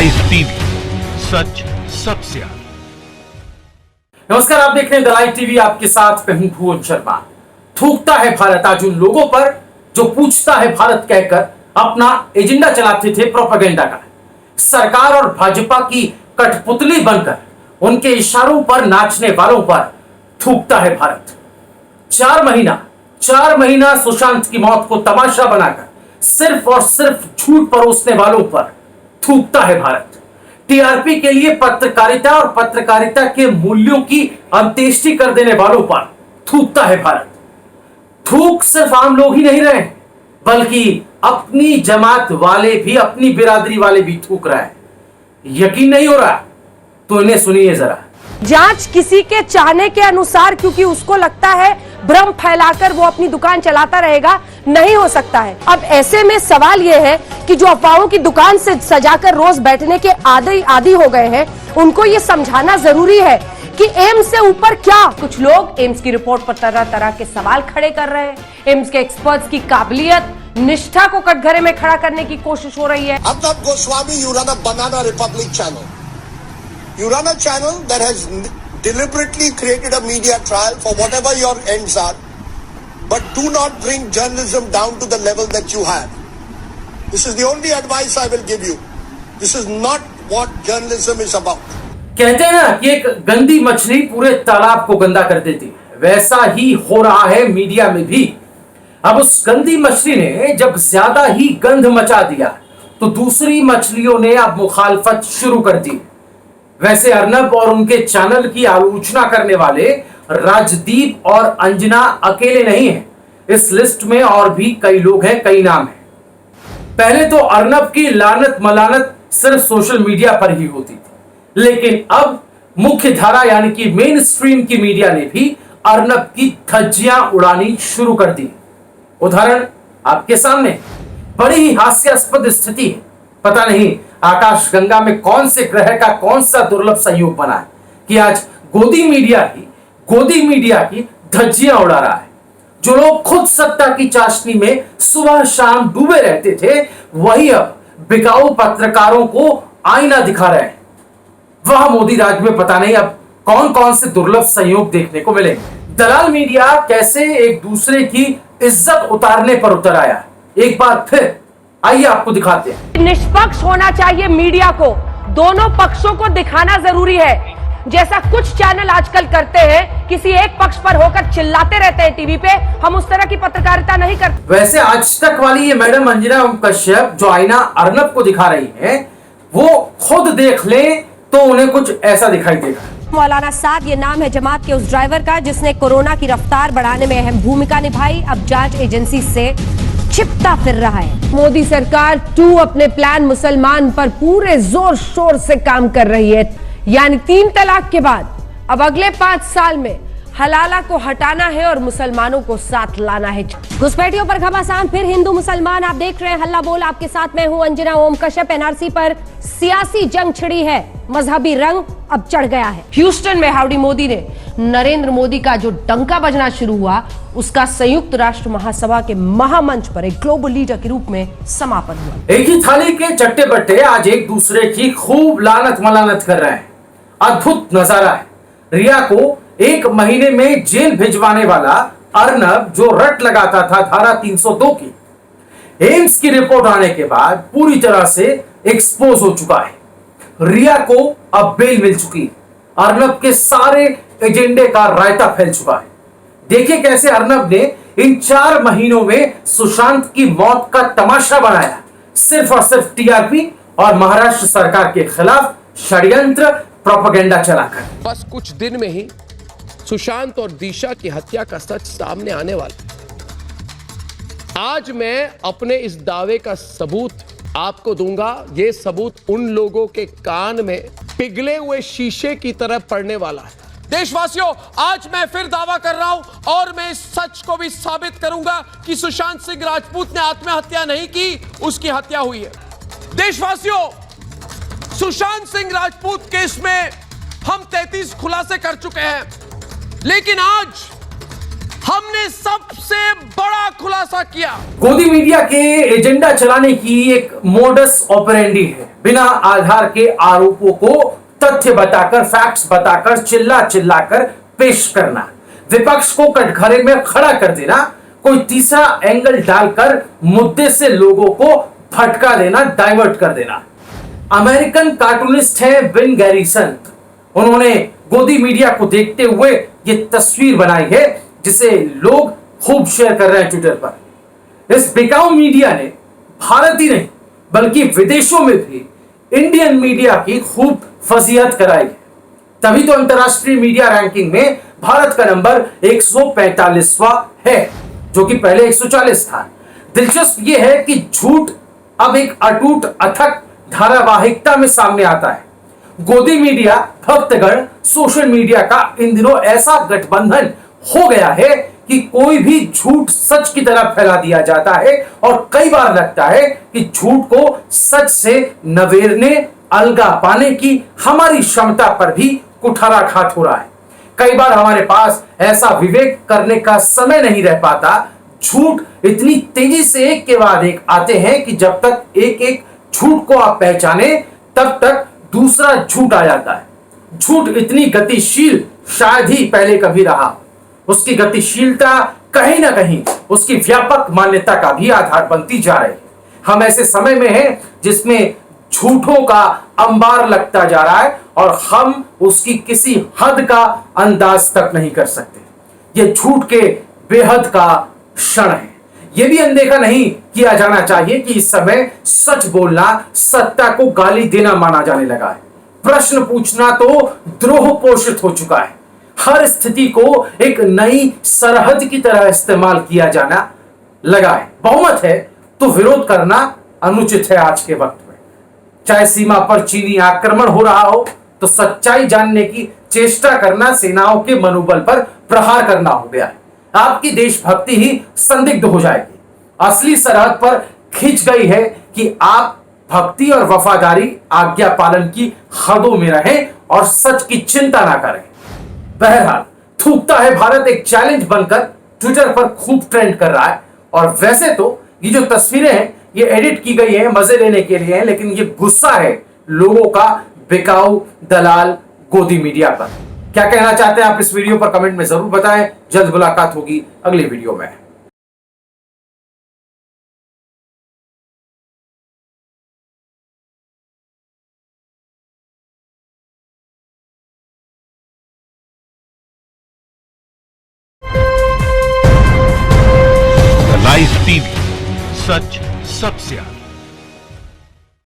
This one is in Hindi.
लाइव टीवी, सच सबसे आगे। नमस्कार, आप देख रहे हैं द लाइव टीवी। आपके साथ मैं हूं भुवन शर्मा। थूकता है भारत आज उन लोगों पर जो पूछता है भारत कहकर अपना एजेंडा चलाते थे प्रोपेगेंडा का। सरकार और भाजपा की कठपुतली बनकर उनके इशारों पर नाचने वालों पर थूकता है भारत। 4 महीना सुशांत की मौत को तमाशा बनाकर सिर्फ और सिर्फ झूठ परोसने वालों पर थूकता है भारत। टीआरपी के लिए पत्रकारिता और पत्रकारिता के मूल्यों की अंत्येष्टि कर देने वालों पर थूकता है भारत। थूक सिर्फ आम लोग ही नहीं रहे, बल्कि अपनी जमात वाले भी, अपनी बिरादरी वाले भी थूक रहा है। यकीन नहीं हो रहा तो इन्हें सुनिए जरा। जांच किसी के चाहने के अनुसार, क्योंकि उसको लगता है भ्रम फैलाकर वो अपनी दुकान चलाता रहेगा, नहीं हो सकता है। अब ऐसे में सवाल ये है कि जो अफवाहों की दुकान से सजाकर रोज बैठने के आदी हो गए हैं, उनको ये समझाना जरूरी है कि एम्स से ऊपर क्या। कुछ लोग एम्स की रिपोर्ट पर तरह तरह के सवाल खड़े कर रहे हैं। एम्स के एक्सपर्ट्स की काबिलियत, निष्ठा को कटघरे में खड़ा करने की कोशिश हो रही है। Arnab Goswami, you run a Banana Republic channel. You run a channel that has deliberately created a media trial for whatever your ends are, but do not bring journalism down to the level that you have. This is the only advice I will give you. This is not what journalism is about. कहते हैं ना कि एक गंदी मछली पूरे तालाब को गंदा कर देती है, वैसा ही हो रहा है मीडिया में भी। अब उस गंदी मछली ने जब ज्यादा ही गंध मचा दिया तो दूसरी मछलियों ने अब मुखालफत शुरू कर दी। वैसे अर्नब और उनके चैनल की आलोचना करने वाले राजदीप और अंजना अकेले नहीं हैं। इस लिस्ट में और भी कई लोग हैं, कई नाम हैं। पहले तो अर्नब की लानत मलानत सिर्फ सोशल मीडिया पर ही होती थी, लेकिन अब मुख्य धारा यानी कि मेन स्ट्रीम की मीडिया ने भी अर्नब की धज्जियां उड़ानी शुरू कर दी। उदाहरण आपके सामने, बड़ी ही हास्यास्पद स्थिति है। पता नहीं आकाश गंगा में कौन से ग्रह का कौन सा दुर्लभ संयोग बना है कि आज गोदी मीडिया की धज्जियां उड़ा रहा है। जो लोग खुद सत्ता की चाशनी में सुबह शाम डूबे रहते थे, वही अब बिकाऊ पत्रकारों को आईना दिखा रहे हैं। वह मोदी राज में पता नहीं अब कौन कौन से दुर्लभ संयोग देखने को मिलेंगे। दलाल मीडिया कैसे एक दूसरे की इज्जत उतारने पर उतर आया, एक बार फिर आइए आपको दिखाते हैं। निष्पक्ष होना चाहिए मीडिया को, दोनों पक्षों को दिखाना जरूरी है। जैसा कुछ चैनल आजकल करते हैं, किसी एक पक्ष पर होकर चिल्लाते रहते हैं टीवी पे, हम उस तरह की पत्रकारिता नहीं करते। वैसे आज तक वाली ये मैडम अंजना ओम कश्यप जो आईना अर्नब को दिखा रही है, वो खुद देख ले तो उन्हें कुछ ऐसा दिखाई देगा। मौलाना साद ये नाम है जमात के उस ड्राइवर का जिसने कोरोना की रफ्तार बढ़ाने में अहम भूमिका निभाई। अब जांच एजेंसी से छिपता फिर रहा है। मोदी सरकार 2 अपने प्लान मुसलमान पर पूरे जोर शोर से काम कर रही है। यानी 3 तलाक के बाद अब अगले 5 साल में हलाला को हटाना है और मुसलमानों को साथ लाना है। घुसपैठियों पर घमासान, फिर हिंदू मुसलमान। आप देख रहे हैं हल्ला बोल। आपके साथ मैं हूं अंजना ओम कश्यप। एनआरसी पर सियासी जंग छिड़ी है, मजहबी रंग अब चढ़ गया है। ह्यूस्टन में हाउडी मोदी ने नरेंद्र मोदी का जो डंका बजना शुरू हुआ, उसका संयुक्त राष्ट्र महासभा के महामंच पर एक ग्लोबल लीडर के रूप में समापन हुआ। एक ही थाली के चट्टे बट्टे आज एक दूसरे की खूब लानत मलानत कर रहे हैं। अद्भुत नजारा है। रिया को 1 महीने में जेल भिजवाने वाला अर्नब जो रट लगाता था धारा 302 की, एम्स की रिपोर्ट आने के बाद पूरी तरह से एक्सपोज हो चुका है। रिया को अब बेल मिल चुकी। अर्नब के सारे एजेंडे का रायता फैल चुका है। देखिए कैसे अर्नब ने इन 4 महीनों में सुशांत की मौत का तमाशा बनाया, सिर्फ और सिर्फ टीआरपी और महाराष्ट्र सरकार के खिलाफ षड्यंत्र प्रोपेगेंडा चलाकर। बस कुछ दिन में ही सुशांत और दिशा की हत्या का सच सामने आने वाला। आज मैं अपने इस दावे का सबूत आपको दूंगा। ये सबूत उन लोगों के कान में पिघले हुए शीशे की तरह पड़ने वाला है। देशवासियों, आज मैं फिर दावा कर रहा हूं और मैं इस सच को भी साबित करूंगा कि सुशांत सिंह राजपूत ने आत्महत्या नहीं की, उसकी हत्या हुई है। देशवासियों, सुशांत सिंह राजपूत केस में हम 33 खुलासे कर चुके हैं, लेकिन आज हमने सबसे बड़ा खुलासा किया। गोदी मीडिया के एजेंडा चलाने की एक मोडस ऑपरेंडी है, बिना आधार के आरोपों को तथ्य बताकर, फैक्ट्स बताकर, चिल्ला चिल्लाकर पेश करना, विपक्ष को कटघरे में खड़ा कर देना, कोई तीसरा एंगल डालकर मुद्दे से लोगों को भटका देना, डाइवर्ट कर देना। अमेरिकन कार्टूनिस्ट है विन गैरिसन, उन्होंने गोदी मीडिया को देखते हुए ये तस्वीर बनाई है जिसे लोग खूब शेयर कर रहे हैं ट्विटर पर। इस बिकाऊ मीडिया ने भारत ही नहीं बल्कि विदेशों में भी इंडियन मीडिया की खूब फजीहत कराई है। तभी तो अंतरराष्ट्रीय मीडिया रैंकिंग में भारत का नंबर 145वां है, जो कि पहले 140 था। दिलचस्प यह है कि झूठ अब एक अटूट अथक धारावाहिकता में सामने आता है। गोदी मीडिया, भक्तगण, सोशल मीडिया का इन दिनों ऐसा गठबंधन हो गया है कि कोई भी झूठ सच की तरह फैला दिया जाता है और कई बार लगता है कि झूठ को सच से नवेरने, अलगा पाने की हमारी क्षमता पर भी कुठाराघात हो रहा है। कई बार हमारे पास ऐसा विवेक करने का समय नहीं रह पाता। झूठ इतनी तेजी से एक के बाद एक आते हैं कि जब तक एक एक झूठ को आप पहचाने तब तक दूसरा झूठ आ जाता है। झूठ इतनी गतिशील शायद ही पहले कभी रहा। उसकी गतिशीलता कहीं ना कहीं उसकी व्यापक मान्यता का भी आधार बनती जा रही है। हम ऐसे समय में हैं जिसमें झूठों का अंबार लगता जा रहा है और हम उसकी किसी हद का अंदाज तक नहीं कर सकते। यह झूठ के बेहद का क्षण है। यह भी अनदेखा नहीं किया जाना चाहिए कि इस समय सच बोलना सत्ता को गाली देना माना जाने लगा है। प्रश्न पूछना तो द्रोह पोषित हो चुका है। हर स्थिति को एक नई सरहद की तरह इस्तेमाल किया जाना लगा है। बहुमत है तो विरोध करना अनुचित है आज के वक्त में। चाहे सीमा पर चीनी आक्रमण हो रहा हो तो सच्चाई जानने की चेष्टा करना सेनाओं के मनोबल पर प्रहार करना हो गया है। आपकी देशभक्ति ही संदिग्ध हो जाएगी। असली सरहद पर खिंच गई है कि आप भक्ति और वफादारी, आज्ञा पालन की हदों में रहें और सच की चिंता ना करें। बहरहाल थूकता है भारत एक चैलेंज बनकर ट्विटर पर खूब ट्रेंड कर रहा है। और वैसे तो ये जो तस्वीरें हैं ये एडिट की गई है, मजे लेने के लिए है, लेकिन ये गुस्सा है लोगों का बिकाऊ दलाल गोदी मीडिया पर। क्या कहना चाहते हैं आप इस वीडियो पर कमेंट में जरूर बताएं। जल्द मुलाकात होगी अगली वीडियो में। लाइव टीवी, सच सबसे आगे।